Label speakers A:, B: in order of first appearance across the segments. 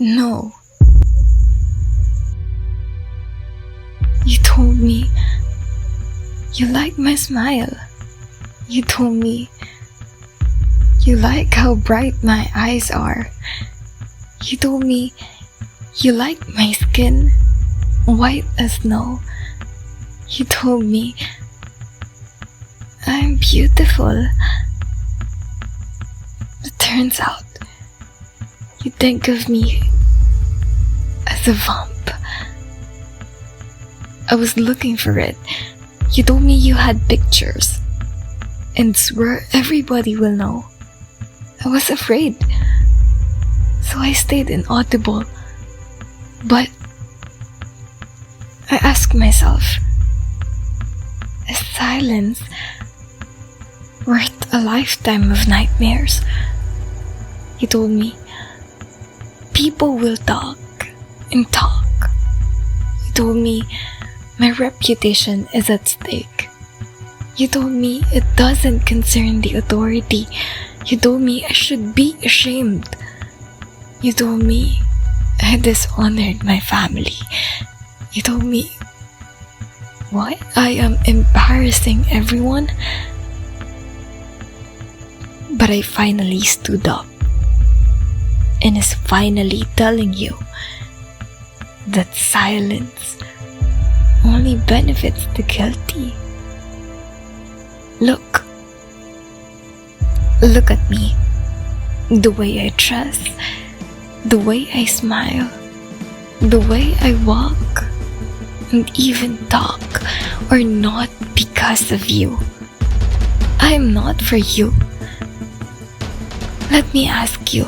A: No. You told me you like my smile. You told me you like how bright my eyes are. You told me you like my skin, white as snow. You told me I'm beautiful. It turns out you think of me as a vamp. I was looking for it. You told me you had pictures and swore everybody will know. I was afraid, so I stayed inaudible. But I asked myself, is silence worth a lifetime of nightmares? You told me people will talk and talk. You told me my reputation is at stake. You told me it doesn't concern the authority. You told me I should be ashamed. You told me I dishonored my family. You told me why I am embarrassing everyone. But I finally stood up and is finally telling you that silence only benefits the guilty. Look at me. The way I dress, the way I smile, the way I walk, and even talk are not because of you. I am not for you. Let me ask you,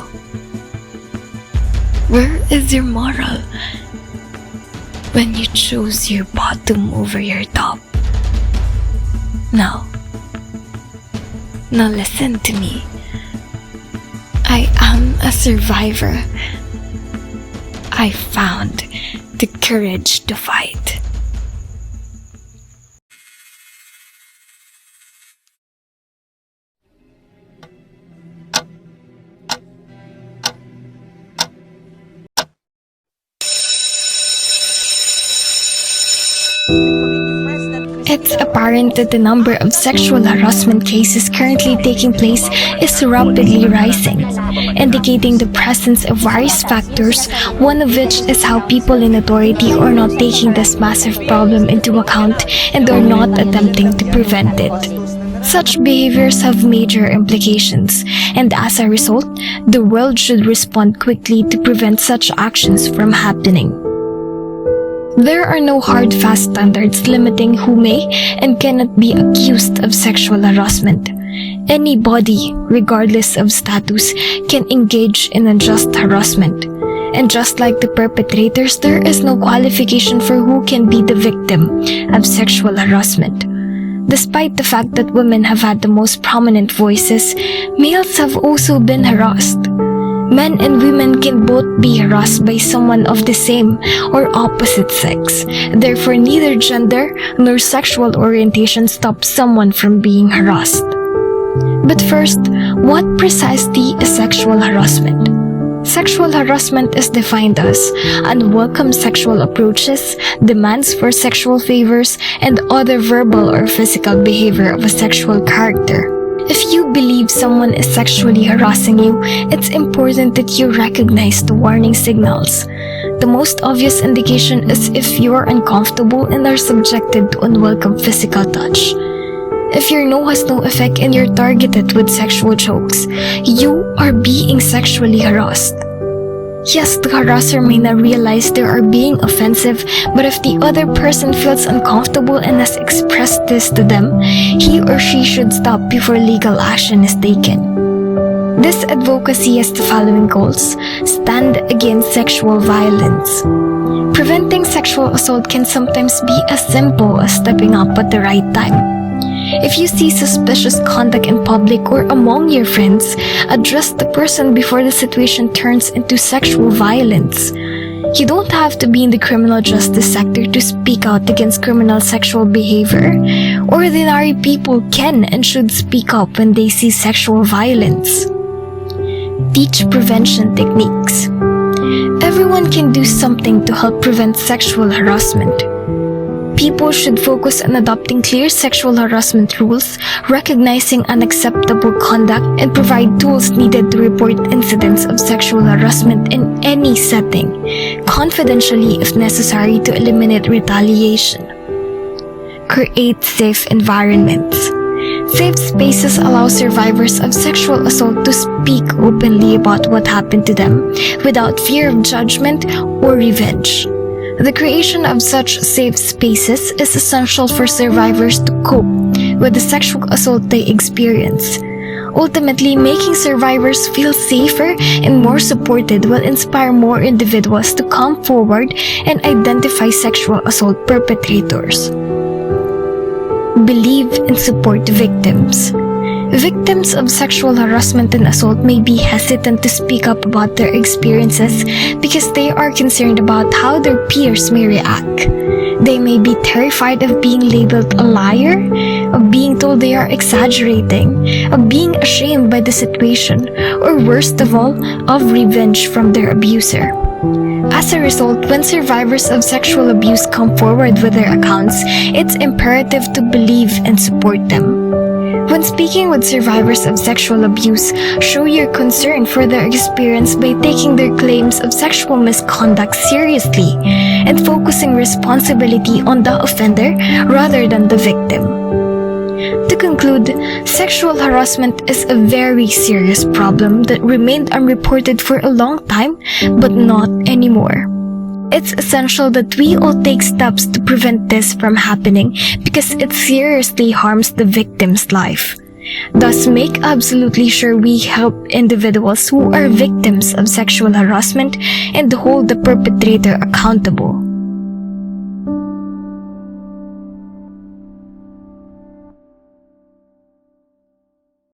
A: where is your moral when you choose your bottom over your top? Now listen to me. I am a survivor. I found the courage to fight. It's apparent that the number of sexual harassment cases currently taking place is rapidly rising, indicating the presence of various factors, one of which is how people in authority are not taking this massive problem into account and are not attempting to prevent it. Such behaviors have major implications, and as a result, the world should respond quickly to prevent such actions from happening. There are no hard, fast standards limiting who may and cannot be accused of sexual harassment. Anybody, regardless of status, can engage in unjust harassment. And just like the perpetrators, there is no qualification for who can be the victim of sexual harassment. Despite the fact that women have had the most prominent voices, males have also been harassed. Men and women can both be harassed by someone of the same or opposite sex. Therefore, neither gender nor sexual orientation stops someone from being harassed. But first, what precisely is sexual harassment? Sexual harassment is defined as unwelcome sexual approaches, demands for sexual favors, and other verbal or physical behavior of a sexual character. If you believe someone is sexually harassing you, it's important that you recognize the warning signals. The most obvious indication is if you are uncomfortable and are subjected to unwelcome physical touch. If your no has no effect and you're targeted with sexual jokes, you are being sexually harassed. Yes, the harasser may not realize they are being offensive, but if the other person feels uncomfortable and has expressed this to them, he or she should stop before legal action is taken. This advocacy has the following goals: stand against sexual violence. Preventing sexual assault can sometimes be as simple as stepping up at the right time. If you see suspicious conduct in public or among your friends, address the person before the situation turns into sexual violence. You don't have to be in the criminal justice sector to speak out against criminal sexual behavior. Ordinary people can and should speak up when they see sexual violence. Teach prevention techniques. Everyone can do something to help prevent sexual harassment. People should focus on adopting clear sexual harassment rules, recognizing unacceptable conduct, and provide tools needed to report incidents of sexual harassment in any setting, confidentially if necessary to eliminate retaliation. Create safe environments. Safe spaces allow survivors of sexual assault to speak openly about what happened to them without fear of judgment or revenge. The creation of such safe spaces is essential for survivors to cope with the sexual assault they experience. Ultimately, making survivors feel safer and more supported will inspire more individuals to come forward and identify sexual assault perpetrators. Believe and support victims. Victims of sexual harassment and assault may be hesitant to speak up about their experiences because they are concerned about how their peers may react. They may be terrified of being labeled a liar, of being told they are exaggerating, of being ashamed by the situation, or worst of all, of revenge from their abuser. As a result, when survivors of sexual abuse come forward with their accounts, it's imperative to believe and support them. When speaking with survivors of sexual abuse, show your concern for their experience by taking their claims of sexual misconduct seriously and focusing responsibility on the offender rather than the victim. To conclude, sexual harassment is a very serious problem that remained unreported for a long time, but not anymore. It's essential that we all take steps to prevent this from happening because it seriously harms the victim's life. Thus, make absolutely sure we help individuals who are victims of sexual harassment and hold the perpetrator accountable.